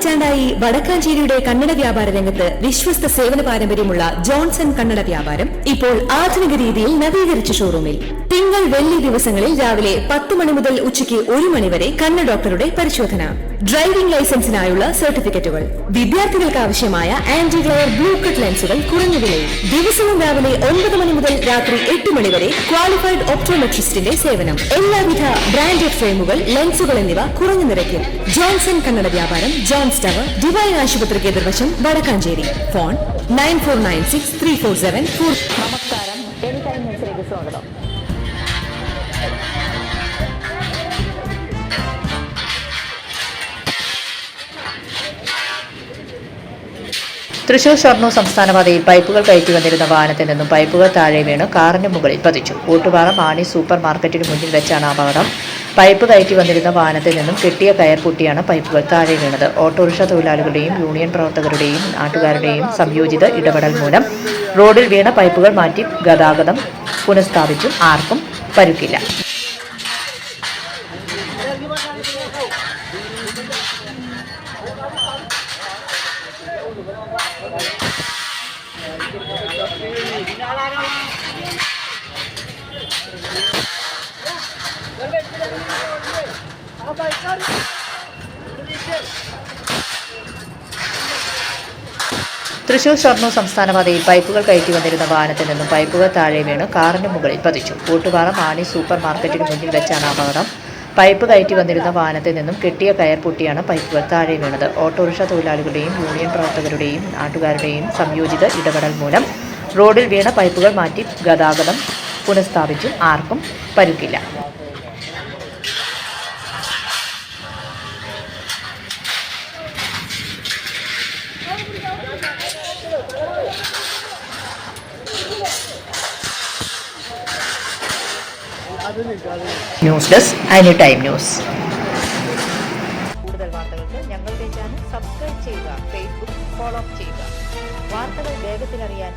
പതിറ്റാണ്ടായി വടക്കാഞ്ചേരിയുടെ കന്നഡ വ്യാപാര രംഗത്ത് വിശ്വസ്ത സേവന പാരമ്പര്യമുള്ള ജോൺസൺ കന്നഡ വ്യാപാരം ഇപ്പോൾ ആധുനിക രീതിയിൽ നവീകരിച്ച ഷോറൂമിൽ തിങ്കൾ വെള്ളി ദിവസങ്ങളിൽ രാവിലെ 10 മണി മുതൽ ഉച്ചയ്ക്ക് 1 മണി വരെ കണ്ണ് ഡോക്ടറുടെ പരിശോധന, ഡ്രൈവിംഗ് ലൈസൻസിനായുള്ള സർട്ടിഫിക്കറ്റുകൾ, വിദ്യാർത്ഥികൾക്ക് ആവശ്യമായ ആന്റി ഗ്ലെയർ ബ്ലൂ കട്ട് ലെൻസുകൾ കുറഞ്ഞ വിലയിൽ, ദിവസവും രാവിലെ 9 മണി മുതൽ രാത്രി 8 മണി വരെ ക്വാളിഫൈഡ് ഒപ്റ്റോമെട്രിസ്റ്റിന്റെ സേവനം, എല്ലാവിധ ബ്രാൻഡഡ് ഫ്രെയിമുകൾ, ലെൻസുകൾ എന്നിവ കുറഞ്ഞ നിരക്കിൽ. ജോൺസൺ കന്നഡ വ്യാപാരം, ജോൺസ് ടവർ, ഡിവൈൻ ആശുപത്രിക്ക് എതിർവശം, വടക്കാഞ്ചേരി. ഫോൺ 94963474. നമസ്കാരം, എനിക്കായി ന്യൂസിലേക്ക് സ്വാഗതം. തൃശൂർ ഷൊർണൂർ സംസ്ഥാനപാതയിൽ പൈപ്പുകൾ കയറ്റി വന്നിരുന്ന വാഹനത്തിൽ നിന്നും പൈപ്പുകൾ താഴെ വീണ് കാറിന് മുകളിൽ പതിച്ചു. ഊട്ടുപാറ മാണി സൂപ്പർ മാർക്കറ്റിന് മുന്നിൽ വെച്ചാണ് അപകടം. പൈപ്പ് കയറ്റി വന്നിരുന്ന വാഹനത്തിൽ നിന്നും കെട്ടിയ കയർ പൊട്ടിയാണ് പൈപ്പുകൾ താഴെ വീണത്. ഓട്ടോറിക്ഷ തൊഴിലാളികളുടെയും യൂണിയൻ പ്രവർത്തകരുടെയും നാട്ടുകാരുടെയും സംയോജിത ഇടപെടൽ മൂലം റോഡിൽ വീണ പൈപ്പുകൾ മാറ്റി ഗതാഗതം പുനഃസ്ഥാപിച്ചു. ആർക്കും പരുക്കില്ല. തൃശൂർ ഷൊർണൂർ സംസ്ഥാനപാതയിൽ പൈപ്പുകൾ കയറ്റി വന്നിരുന്ന വാഹനത്തിൽ നിന്നും പൈപ്പുകൾ താഴെ വീണ് കാറിന് മുകളിൽ പതിച്ചു. ഊട്ടുപാറ മാണി സൂപ്പർ മാർക്കറ്റിന് മുന്നിൽ വെച്ചാണ് അപകടം. പൈപ്പ് കയറ്റി വന്നിരുന്ന വാഹനത്തിൽ നിന്നും കെട്ടിയ കയർ പൊട്ടിയാണ് പൈപ്പുകൾ താഴെ വീണത്. ഓട്ടോറിക്ഷ തൊഴിലാളികളുടെയും യൂണിയൻ പ്രവർത്തകരുടെയും നാട്ടുകാരുടെയും സംയോജിത ഇടപെടൽ മൂലം റോഡിൽ വീണ പൈപ്പുകൾ മാറ്റി ഗതാഗതം പുനഃസ്ഥാപിച്ചു. ആർക്കും പരുക്കില്ല. News desk any time news. കൂടുതൽ വാർത്തകൾക്ക് ഞങ്ങളുടെ ചാനൽ സബ്സ്ക്രൈബ് ചെയ്യുക, ഫേസ്ബുക്ക് ഫോളോ ചെയ്യുക. വാർത്തകൾ വേഗത്തിലറിയാൻ